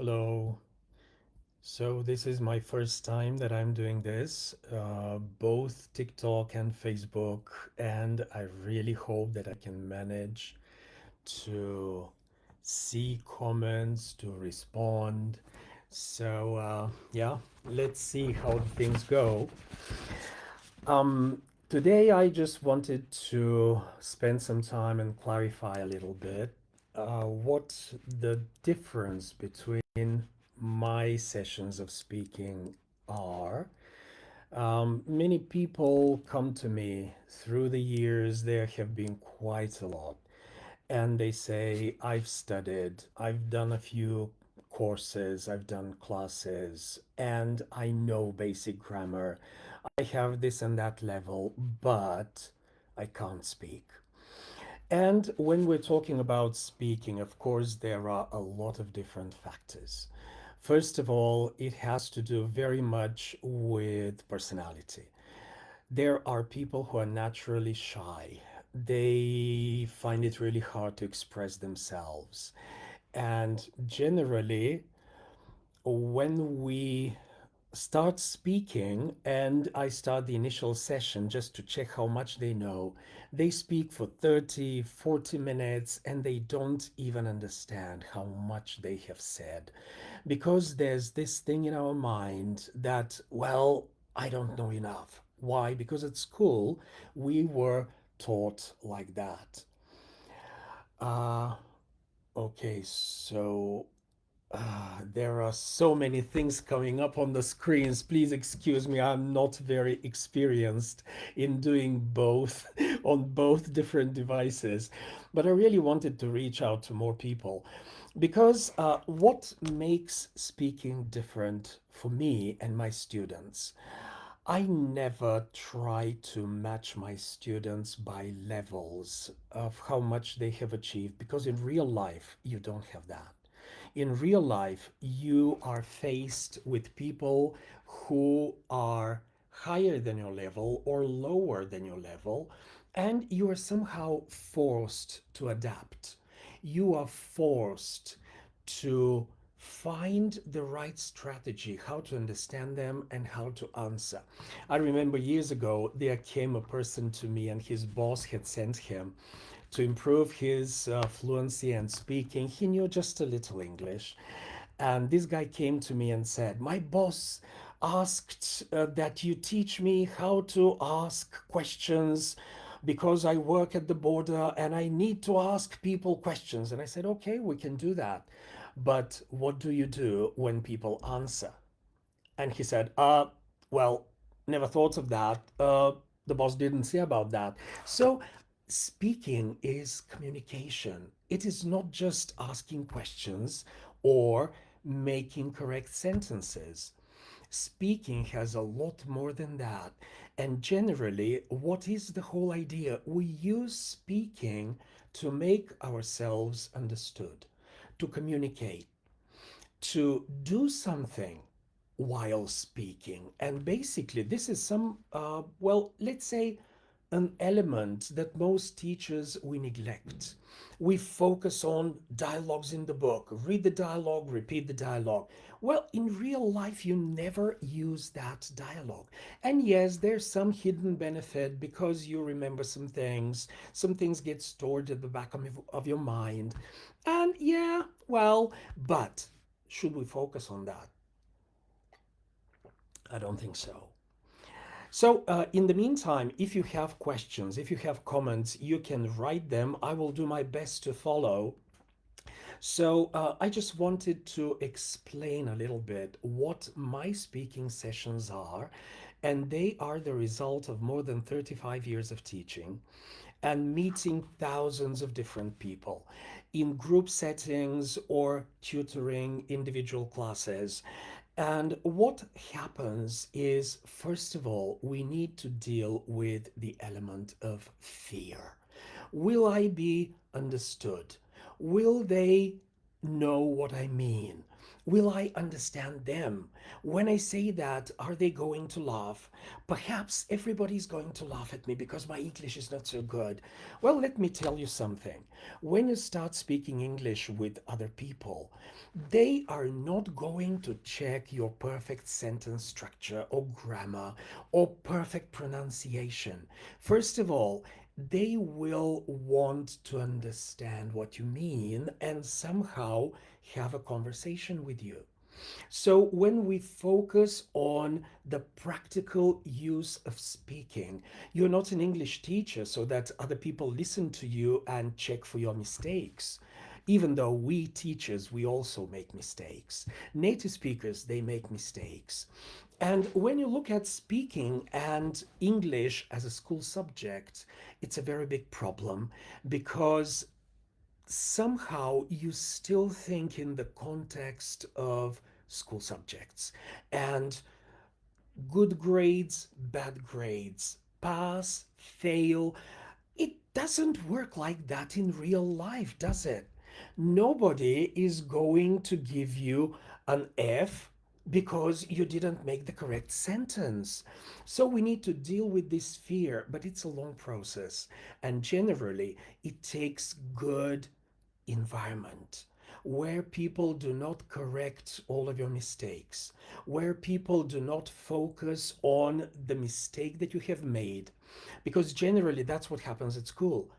Hello. So this is my first time that I'm doing this, both TikTok and Facebook, and I really hope that I can manage to see comments, to respond. So let's see how things go. Today I just wanted to spend some time and clarify a little bit what the difference between my sessions of speaking are. Many people come to me through the years, there have been quite a lot, and they say, I've studied, I've done a few courses, I've done classes, and I know basic grammar. I have this and that level, but I can't speak. And when we're talking about speaking, of course, there are a lot of different factors. First of all, it has to do very much with personality. There are people who are naturally shy. They find it really hard to express themselves. And generally, when we start speaking and I start the initial session just to check how much they know, they speak for 30, 40 minutes and they don't even understand how much they have said. Because there's this thing in our mind that, well, I don't know enough. Why? Because at school we were taught like that. Uh, okay, so there are so many things coming up on the screens. Please excuse me, I'm not very experienced in doing both on both different devices. But I really wanted to reach out to more people because what makes speaking different for me and my students? I never try to match my students by levels of how much they have achieved because in real life, you don't have that. In real life, you are faced with people who are higher than your level or lower than your level, and you are somehow forced to adapt. You are forced to find the right strategy, how to understand them and how to answer. I remember years ago, there came a person to me and his boss had sent him to improve his fluency and speaking. He knew just a little English. And this guy came to me and said, my boss asked that you teach me how to ask questions because I work at the border and I need to ask people questions. And I said, okay, we can do that. But what do you do when people answer? And he said, well, never thought of that. The boss didn't say about that. So speaking is communication. It is not just asking questions or making correct sentences. Speaking has a lot more than that. And generally, what is the whole idea? We use speaking to make ourselves understood, to communicate, to do something while speaking. And basically, this is let's say, an element that most teachers we neglect. We focus on dialogues in the book, read the dialogue, repeat the dialogue. Well, in real life, you never use that dialogue. And yes, there's some hidden benefit because you remember some things get stored at the back of your mind. And yeah, well, but should we focus on that? I don't think so. So, in the meantime, if you have questions, if you have comments, you can write them. I will do my best to follow. So, I just wanted to explain a little bit what my speaking sessions are, and they are the result of more than 35 years of teaching and meeting thousands of different people in group settings or tutoring individual classes. And what happens is, first of all, we need to deal with the element of fear. Will I be understood? Will they know what I mean? Will I understand them? When I say that, are they going to laugh? Perhaps everybody's going to laugh at me because my English is not so good. Well, let me tell you something. When you start speaking English with other people, they are not going to check your perfect sentence structure or grammar or perfect pronunciation. First of all, they will want to understand what you mean and somehow have a conversation with you. So, when we focus on the practical use of speaking, you're not an English teacher so that other people listen to you and check for your mistakes. Even though we teachers, we also make mistakes. Native speakers, they make mistakes. And when you look at speaking and English as a school subject, it's a very big problem because somehow you still think in the context of school subjects and good grades, bad grades, pass, fail. It doesn't work like that in real life, does it? Nobody is going to give you an F because you didn't make the correct sentence. So we need to deal with this fear, but it's a long process. And generally, it takes good environment where people do not correct all of your mistakes, where people do not focus on the mistake that you have made, because generally that's what happens at school.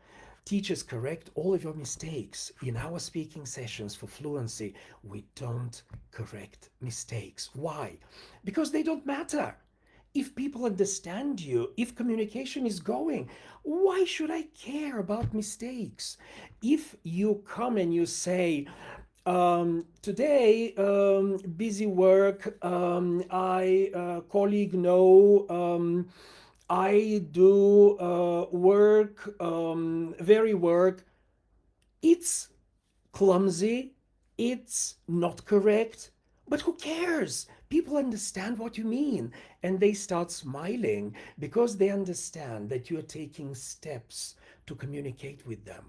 Teachers correct all of your mistakes. In our speaking sessions for fluency, we don't correct mistakes. Why? Because they don't matter. If people understand you, if communication is going, why should I care about mistakes? If you come and you say, today, busy work, I, colleague, no, I do work, very work, it's clumsy, it's not correct, but who cares? People understand what you mean and they start smiling because they understand that you are taking steps to communicate with them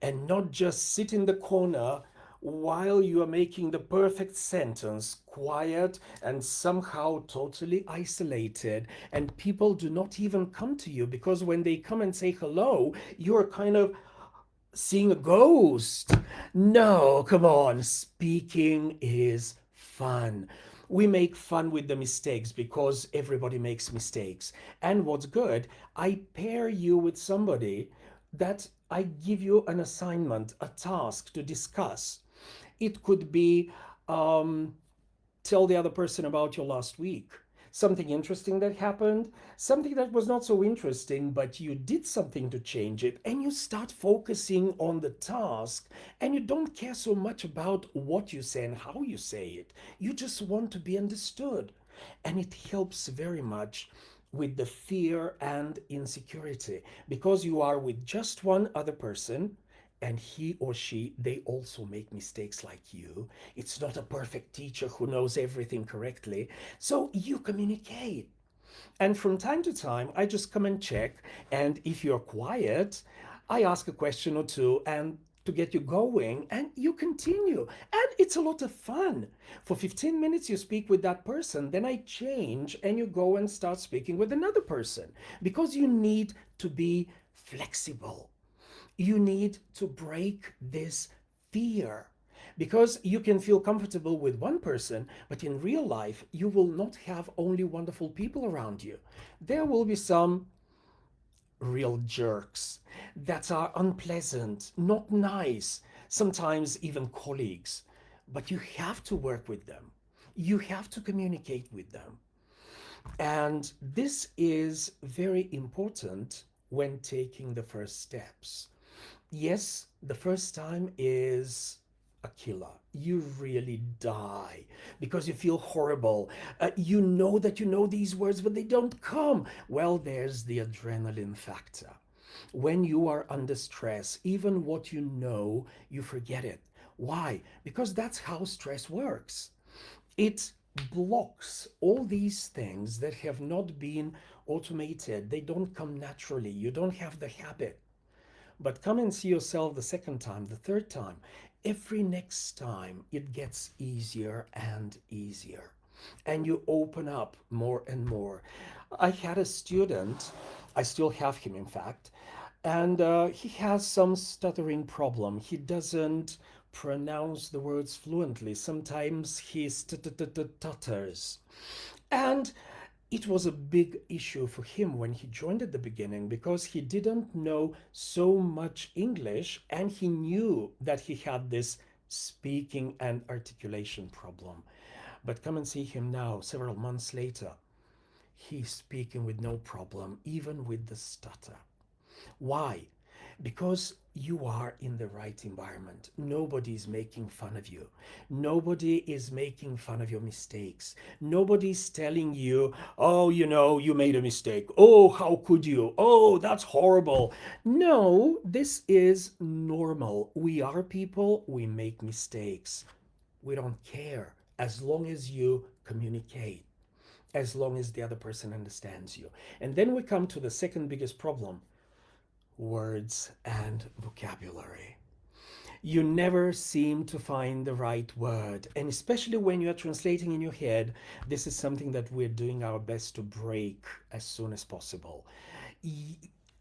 and not just sit in the corner while you are making the perfect sentence, quiet and somehow totally isolated. And people do not even come to you because when they come and say hello, you're kind of seeing a ghost. No, come on. Speaking is fun. We make fun with the mistakes because everybody makes mistakes. And what's good, I pair you with somebody that I give you an assignment, a task to discuss. It could be um, tell the other person about your last week. Something interesting that happened, something that was not so interesting, but you did something to change it, and you start focusing on the task, and you don't care so much about what you say and how you say it. You just want to be understood. And it helps very much with the fear and insecurity because you are with just one other person and he or she, they also make mistakes like you. It's not a perfect teacher who knows everything correctly. So you communicate. And from time to time, I just come and check. And if you're quiet, I ask a question or two and to get you going and you continue. And it's a lot of fun. For 15 minutes, you speak with that person, then I change and you go and start speaking with another person because you need to be flexible. You need to break this fear because you can feel comfortable with one person, but in real life, you will not have only wonderful people around you. There will be some real jerks that are unpleasant, not nice, sometimes even colleagues. But you have to work with them, you have to communicate with them. And this is very important when taking the first steps. Yes, the first time is a killer. You really die because you feel horrible. You know that you know these words, but they don't come. Well, there's the adrenaline factor. When you are under stress, even what you know, you forget it. Why? Because that's how stress works. It blocks all these things that have not been automated. They don't come naturally. You don't have the habit. But come and see yourself the second time, the third time. every next time it gets easier and easier, and you open up more and more. I had a student, I still have him, in fact, and he has some stuttering problem. He doesn't pronounce the words fluently. Sometimes he stutters. And it was a big issue for him when he joined at the beginning because he didn't know so much English, and he knew that he had this speaking and articulation problem. But come and see him now, several months later. He's speaking with no problem, even with the stutter. Why? Because you are in the right environment. Nobody's making fun of you. Nobody is making fun of your mistakes. Nobody's telling you, oh, you made a mistake. Oh, how could you? Oh, that's horrible. No, this is normal. We are people, we make mistakes. We don't care as long as you communicate, as long as the other person understands you. And then we come to the second biggest problem: words and vocabulary. You never seem to find the right word. And especially when you're translating in your head, this is something that we're doing our best to break as soon as possible.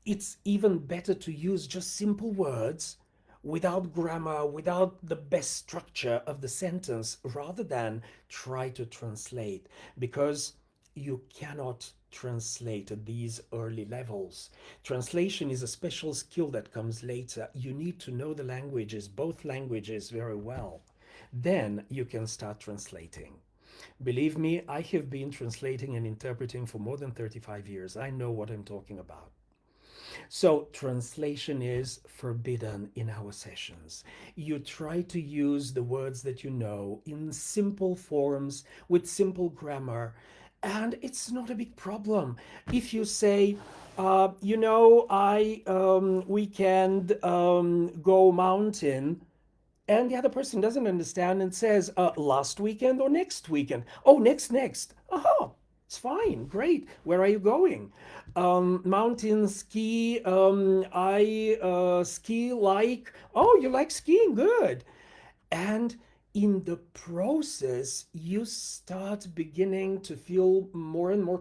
It's even better to use just simple words without grammar, without the best structure of the sentence, rather than try to translate, because you cannot translate at these early levels. Translation is a special skill that comes later. You need to know the languages, both languages, very well. Then you can start translating. Believe me, I have been translating and interpreting for more than 35 years. I know what I'm talking about. So, translation is forbidden in our sessions. You try to use the words that you know in simple forms with simple grammar, and it's not a big problem. If you say, I weekend go mountain, and the other person doesn't understand and says, last weekend or next weekend? Oh, next. Oh, it's fine. Great. Where are you going? Mountain ski. I ski like. Oh, you like skiing? Good. And in the process, you start beginning to feel more and more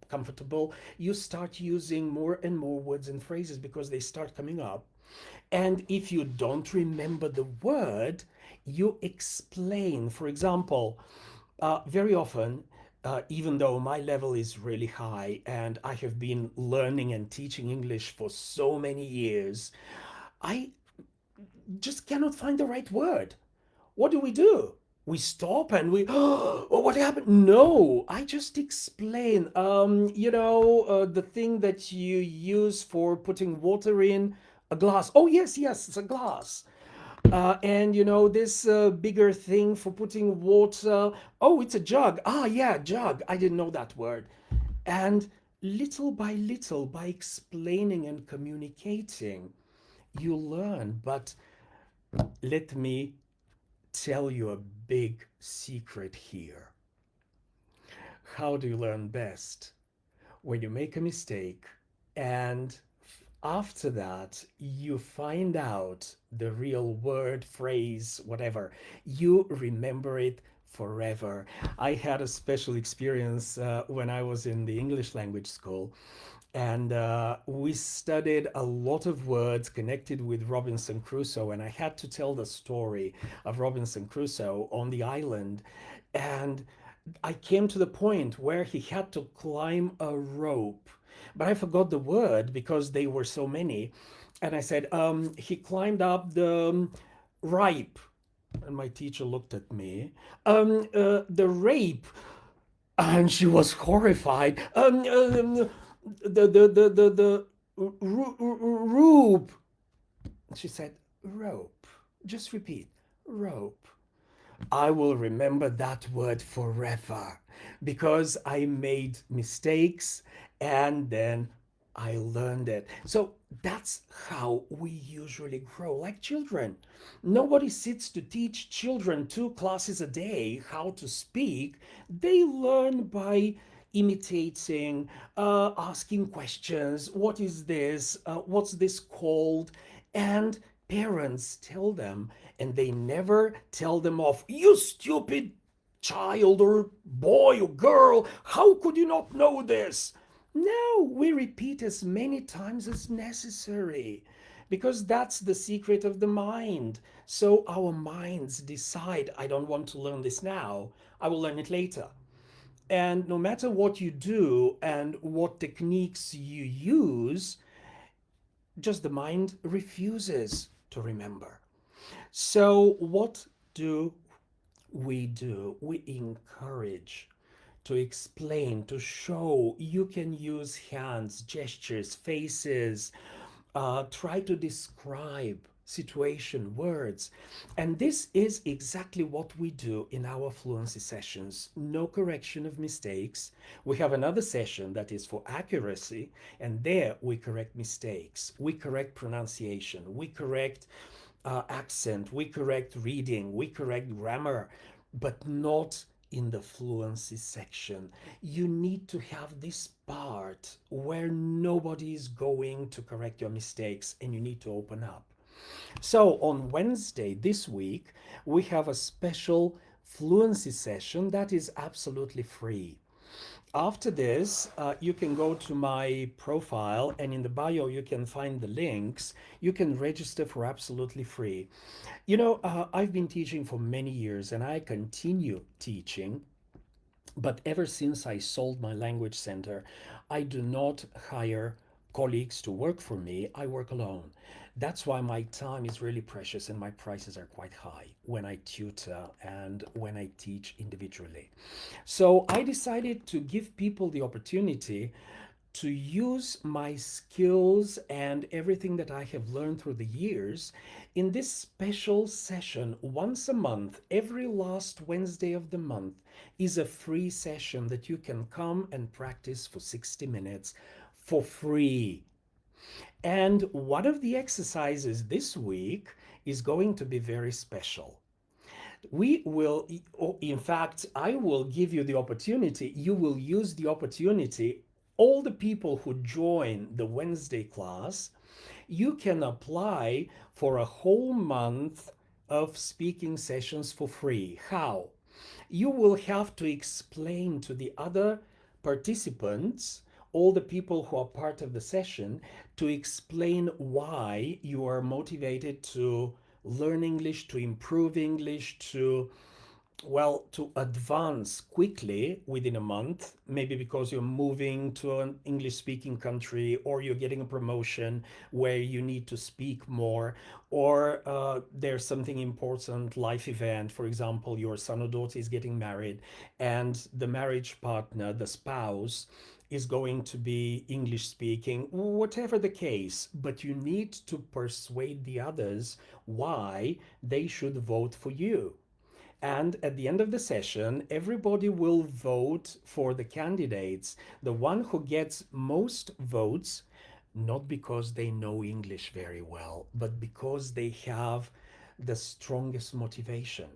comfortable. You start using more and more words and phrases because they start coming up. And if you don't remember the word, you explain. For example, very often, even though my level is really high and I have been learning and teaching English for so many years, I just cannot find the right word. What do? We stop and we, oh, what happened? No, I just explain. The thing that you use for putting water in a glass. Oh, yes, it's a glass. And this bigger thing for putting water. Oh, it's a jug. Ah, yeah, jug. I didn't know that word. And little by little, by explaining and communicating, you learn. But let me tell you a big secret here. How do you learn best? When you make a mistake and after that you find out the real word, phrase, whatever, you remember it forever. I had a special experience when I was in the English language school, and we studied a lot of words connected with Robinson Crusoe, and I had to tell the story of Robinson Crusoe on the island. And I came to the point where he had to climb a rope, but I forgot the word because they were so many. And I said, he climbed up the ripe. And my teacher looked at me. The rape. And she was horrified. The rope. She said, rope. Just repeat, rope. I will remember that word forever because I made mistakes and then I learned it. So that's how we usually grow, like children. Nobody sits to teach children 2 classes a day how to speak. They learn by imitating, asking questions. What is this? What's this called? And parents tell them, and they never tell them off. You stupid child or boy or girl, how could you not know this? No, we repeat as many times as necessary because that's the secret of the mind. So our minds decide, I don't want to learn this now, I will learn it later. And no matter what you do and what techniques you use, just the mind refuses to remember. So, what do we do? We encourage to explain, to show. You can use hands, gestures, faces, try to describe situation, words. And this is exactly what we do in our fluency sessions. No correction of mistakes. We have another session that is for accuracy, and there we correct mistakes, we correct pronunciation, we correct accent, we correct reading, we correct grammar, but not in the fluency section. You need to have this part where nobody is going to correct your mistakes and you need to open up. So on Wednesday this week, we have a special fluency session that is absolutely free. After this, you can go to my profile, and in the bio, you can find the links. You can register for absolutely free. I've been teaching for many years and I continue teaching. But ever since I sold my language center, I do not hire colleagues to work for me. I work alone. That's why my time is really precious and my prices are quite high when I tutor and when I teach individually. So I decided to give people the opportunity to use my skills and everything that I have learned through the years in this special session once a month. Every last Wednesday of the month is a free session that you can come and practice for 60 minutes for free. And one of the exercises this week is going to be very special. We will, in fact, I will give you the opportunity, you will use the opportunity. All the people who join the Wednesday class, you can apply for a whole month of speaking sessions for free. How? You will have to explain to the other participants, all the people who are part of the session, to explain why you are motivated to learn English, to improve English, to advance quickly within a month, maybe because you're moving to an English speaking country, or you're getting a promotion where you need to speak more, or there's something important, life event. For example, your son or daughter is getting married, and the marriage partner, the spouse, is going to be English speaking, whatever the case, but you need to persuade the others why they should vote for you. And at the end of the session, everybody will vote for the candidates, the one who gets most votes, not because they know English very well, but because they have the strongest motivation.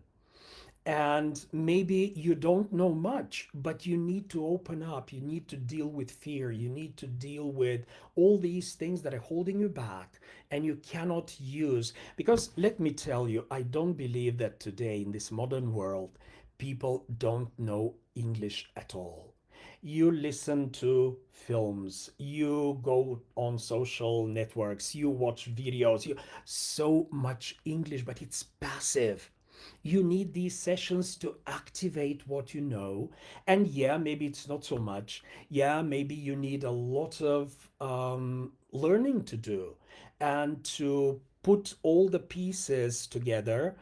And maybe you don't know much, but you need to open up. You need to deal with fear. You need to deal with all these things that are holding you back and you cannot use. Because let me tell you, I don't believe that today in this modern world, people don't know English at all. You listen to films, you go on social networks, you watch videos, so much English, but it's passive. You need these sessions to activate what you know. And yeah, maybe it's not so much. Yeah, maybe you need a lot of learning to do and to put all the pieces together.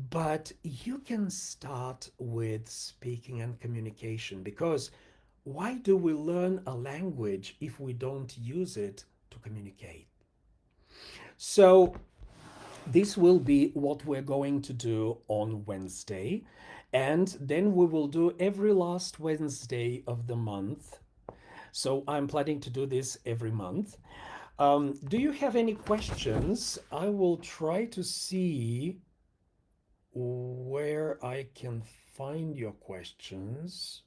But you can start with speaking and communication, because why do we learn a language if we don't use it to communicate? So this will be what we're going to do on Wednesday. And then we will do every last Wednesday of the month. So I'm planning to do this every month. Do you have any questions? I will try to see where I can find your questions.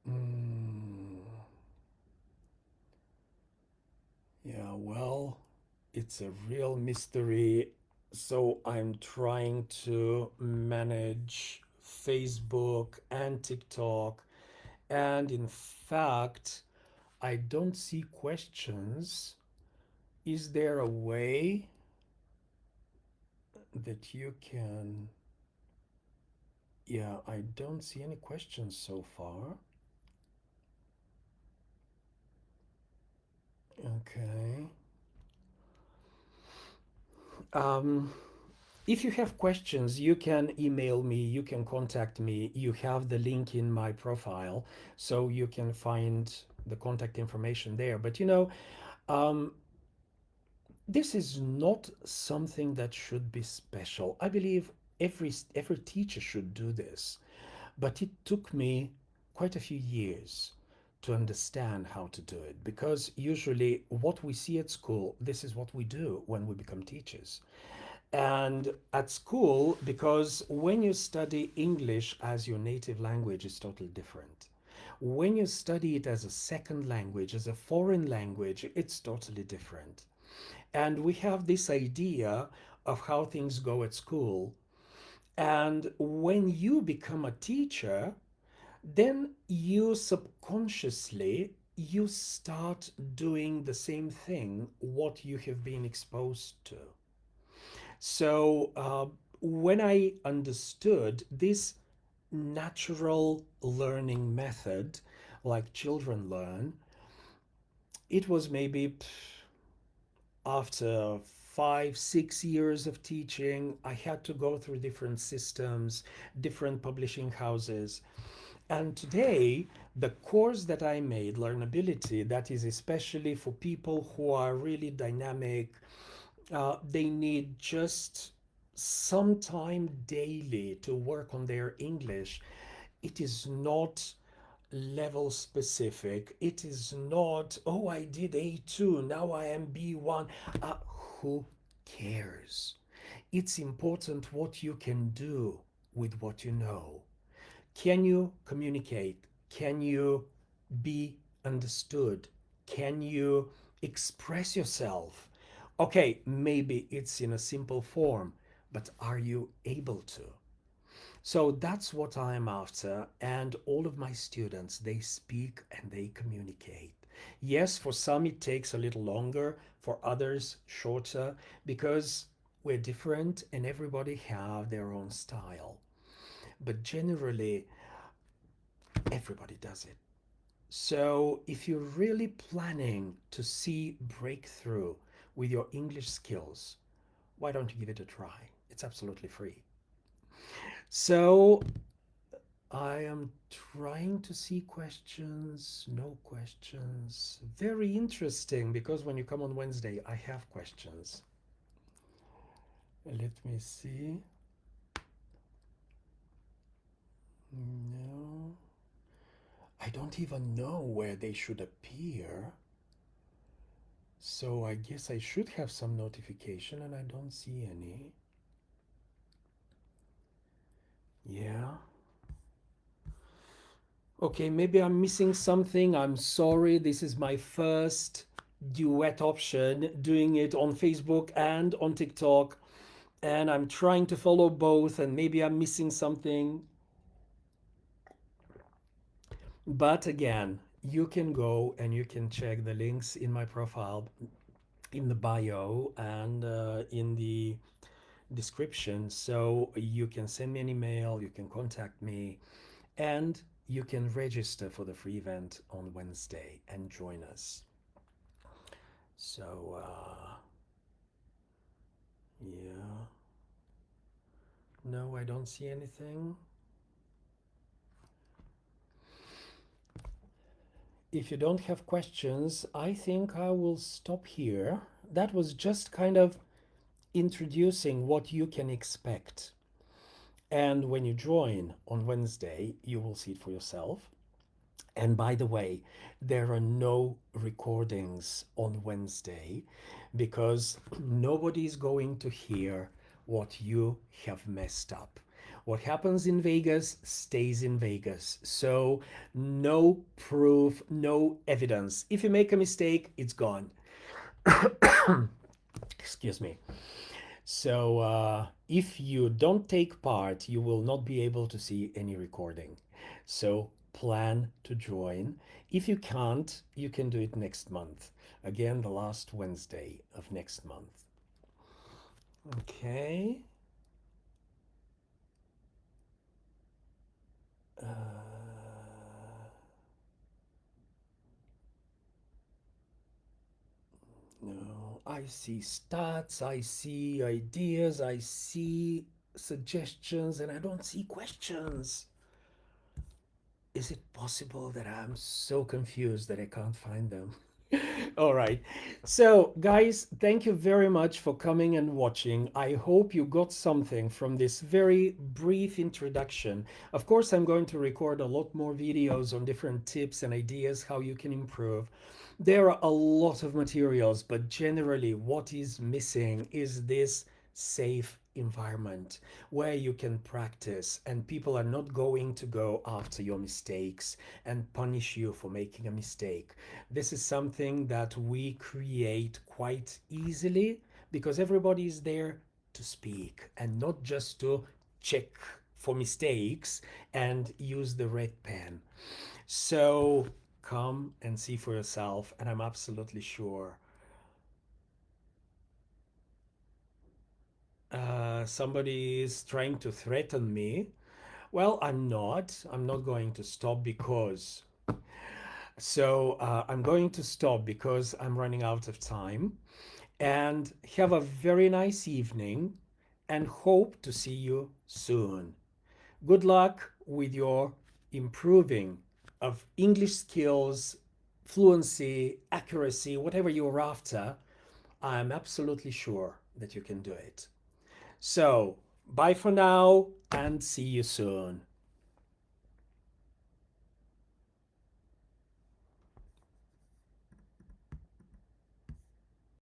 Mm, yeah, well. It's a real mystery. So I'm trying to manage Facebook and TikTok. And in fact, I don't see questions. Is there a way that you can? Yeah, I don't see any questions so far. Okay. Um, if you have questions, you can email me, you can contact me. You have the link in my profile, so you can find the contact information there. But um, this is not something that should be special. I believe every teacher should do this, but it took me quite a few years to understand how to do it, because usually what we see at school, this is what we do when we become teachers. And at school, because when you study English as your native language, it's totally different. When you study it as a second language, as a foreign language, it's totally different. And we have this idea of how things go at school. And when you become a teacher, then you subconsciously you start doing the same thing what you have been exposed to. So when I understood this natural learning method, like children learn, it was maybe after 5, 6 years of teaching, I had to go through different systems, different publishing houses. And today, the course that I made, Learnability, that is especially for people who are really dynamic, they need just some time daily to work on their English. It is not level specific. It is not, oh, I did A2, now I am B1. Who cares? It's important what you can do with what you know. Can you communicate? Can you be understood? Can you express yourself? Okay, maybe it's in a simple form, but are you able to? So that's what I'm after. And all of my students, they speak and they communicate. Yes, for some it takes a little longer, for others shorter, because we're different and everybody have their own style. But generally, everybody does it. So if you're really planning to see breakthrough with your English skills, why don't you give it a try? It's absolutely free. So I am trying to see questions, no questions. Very interesting, because when you come on Wednesday, I have questions. Let me see. No. I don't even know where they should appear. So I guess I should have some notification and I don't see any. Yeah. Okay, maybe I'm missing something. I'm sorry. This is my first duet option, doing it on Facebook and on TikTok. And I'm trying to follow both, and maybe I'm missing something. But again, you can go and you can check the links in my profile, in the bio, and in the description. So you can send me an email, you can contact me, and you can register for the free event on Wednesday and join us. So, yeah. No, I don't see anything. If you don't have questions, I think I will stop here. That was just kind of introducing what you can expect. And when you join on Wednesday, you will see it for yourself. And by the way, there are no recordings on Wednesday, because nobody's going to hear what you have messed up. What happens in Vegas stays in Vegas. So, no proof, no evidence. If you make a mistake, it's gone. Excuse me. So if you don't take part, you will not be able to see any recording. So plan to join. If you can't, you can do it next month. Again, the last Wednesday of next month. Okay. Uh, no, I see stats, I see ideas, I see suggestions, and I don't see questions. Is it possible that I'm so confused that I can't find them? All right. So, guys, thank you very much for coming and watching. I hope you got something from this very brief introduction. Of course, I'm going to record a lot more videos on different tips and ideas how you can improve. There are a lot of materials, but generally, what is missing is this safe environment where you can practice and people are not going to go after your mistakes and punish you for making a mistake. This is something that we create quite easily because everybody is there to speak and not just to check for mistakes and use the red pen. So come and see for yourself, and I'm absolutely sure somebody is trying to threaten me. Well, I'm not. I'm not going to stop because. So I'm going to stop because I'm running out of time. And have a very nice evening and hope to see you soon. Good luck with your improving of English skills, fluency, accuracy, whatever you're after. I'm absolutely sure that you can do it. So, bye for now and see you soon.